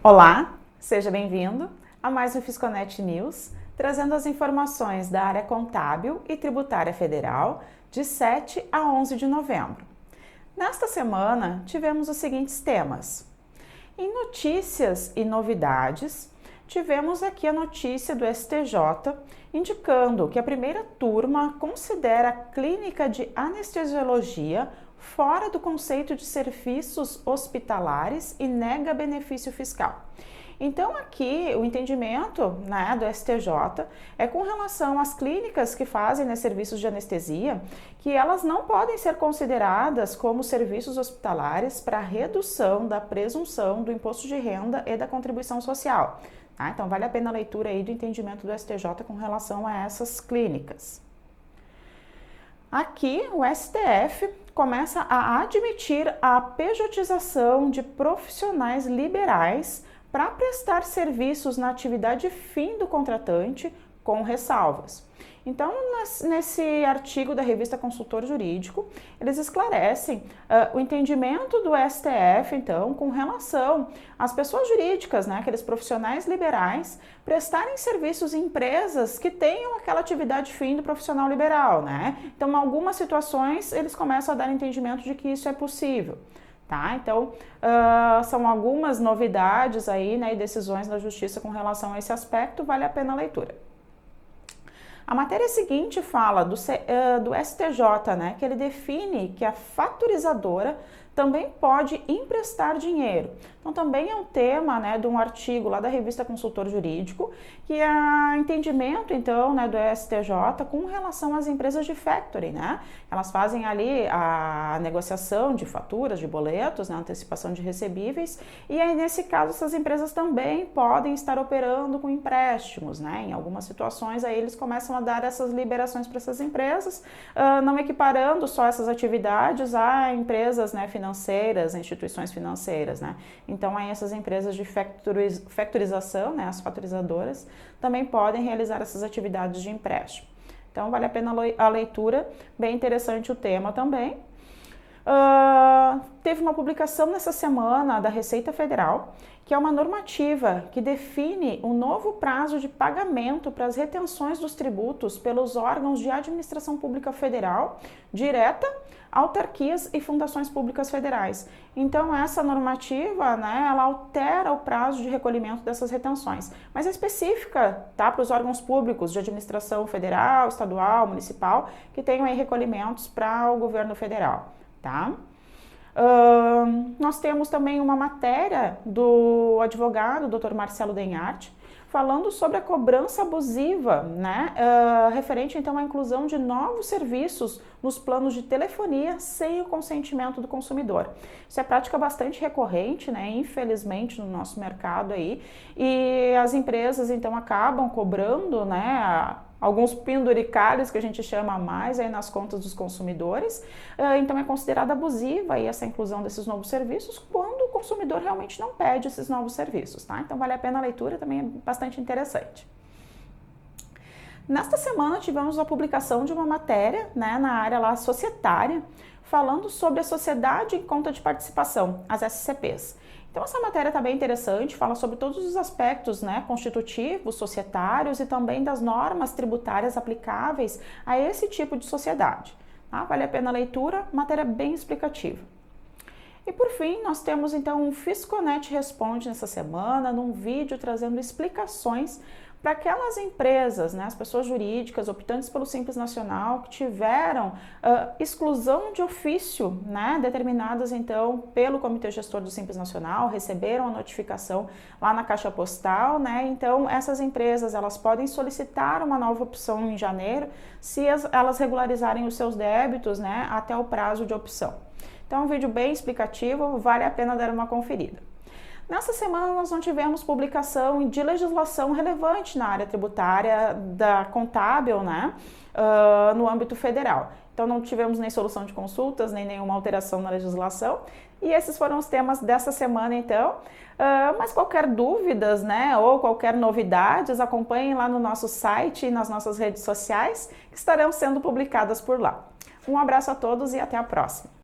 Olá, seja bem-vindo a mais um Fisconet News, trazendo as informações da área contábil e tributária federal de 7 a 11 de novembro. Nesta semana, tivemos os seguintes temas. Em notícias e novidades, tivemos aqui a notícia do STJ indicando que a primeira turma considera a clínica de anestesiologia fora do conceito de serviços hospitalares e nega benefício fiscal. Então aqui o entendimento do STJ é com relação às clínicas que fazem serviços de anestesia, que elas não podem ser consideradas como serviços hospitalares para redução da presunção do imposto de renda e da contribuição social. Então vale a pena a leitura aí do entendimento do STJ com relação a essas clínicas. Aqui o STF começa a admitir a pejotização de profissionais liberais para prestar serviços na atividade fim do contratante com ressalvas. Então, nesse artigo da revista Consultor Jurídico, eles esclarecem o entendimento do STF, então, com relação às pessoas jurídicas, aqueles profissionais liberais, prestarem serviços em empresas que tenham aquela atividade fim do profissional liberal, Então, em algumas situações, eles começam a dar entendimento de que isso é possível. Então, são algumas novidades aí, e decisões da Justiça com relação a esse aspecto, vale a pena a leitura. A matéria seguinte fala do STJ, que ele define que a faturizadora também pode emprestar dinheiro. Então, também é um tema de um artigo lá da revista Consultor Jurídico, que é entendimento, então, do STJ com relação às empresas de factoring, Elas fazem ali a negociação de faturas, de boletos, antecipação de recebíveis, e aí, nesse caso, essas empresas também podem estar operando com empréstimos, Em algumas situações, aí eles começam a dar essas liberações para essas empresas, não equiparando só essas atividades a empresas, financeiras, instituições financeiras, Então, aí essas empresas de factorização, as faturizadoras, também podem realizar essas atividades de empréstimo. Então, vale a pena a leitura, bem interessante o tema também. Teve uma publicação nessa semana da Receita Federal, que é uma normativa que define um novo prazo de pagamento para as retenções dos tributos pelos órgãos de administração pública federal, direta, autarquias e fundações públicas federais. Então, essa normativa, ela altera o prazo de recolhimento dessas retenções, mas é específica, para os órgãos públicos de administração federal, estadual, municipal, que tenham aí recolhimentos para o governo federal, nós temos também uma matéria do advogado Dr. Marcelo Denhart, falando sobre a cobrança abusiva, referente então à inclusão de novos serviços nos planos de telefonia sem o consentimento do consumidor. Isso é prática bastante recorrente, infelizmente, no nosso mercado aí, e as empresas então acabam cobrando, alguns penduricalhos que a gente chama a mais aí nas contas dos consumidores, então é considerada abusiva aí essa inclusão desses novos serviços quando o consumidor realmente não pede esses novos serviços, Então vale a pena a leitura, também é bastante interessante. Nesta semana tivemos a publicação de uma matéria, na área lá societária, falando sobre a sociedade em conta de participação, as SCPs. Então essa matéria está bem interessante, fala sobre todos os aspectos constitutivos, societários e também das normas tributárias aplicáveis a esse tipo de sociedade. Vale a pena a leitura, matéria bem explicativa. E por fim, nós temos então um Fisconet Responde nessa semana, num vídeo trazendo explicações para aquelas empresas, as pessoas jurídicas optantes pelo Simples Nacional que tiveram exclusão de ofício, determinadas então pelo Comitê Gestor do Simples Nacional, receberam a notificação lá na Caixa Postal, Então essas empresas elas podem solicitar uma nova opção em janeiro se elas regularizarem os seus débitos, até o prazo de opção. Então, um vídeo bem explicativo, vale a pena dar uma conferida. Nessa semana, nós não tivemos publicação de legislação relevante na área tributária da contábil, no âmbito federal. Então, não tivemos nem solução de consultas, nem nenhuma alteração na legislação. E esses foram os temas dessa semana, então. Mas qualquer dúvidas, ou qualquer novidades, acompanhem lá no nosso site e nas nossas redes sociais, que estarão sendo publicadas por lá. Um abraço a todos e até a próxima.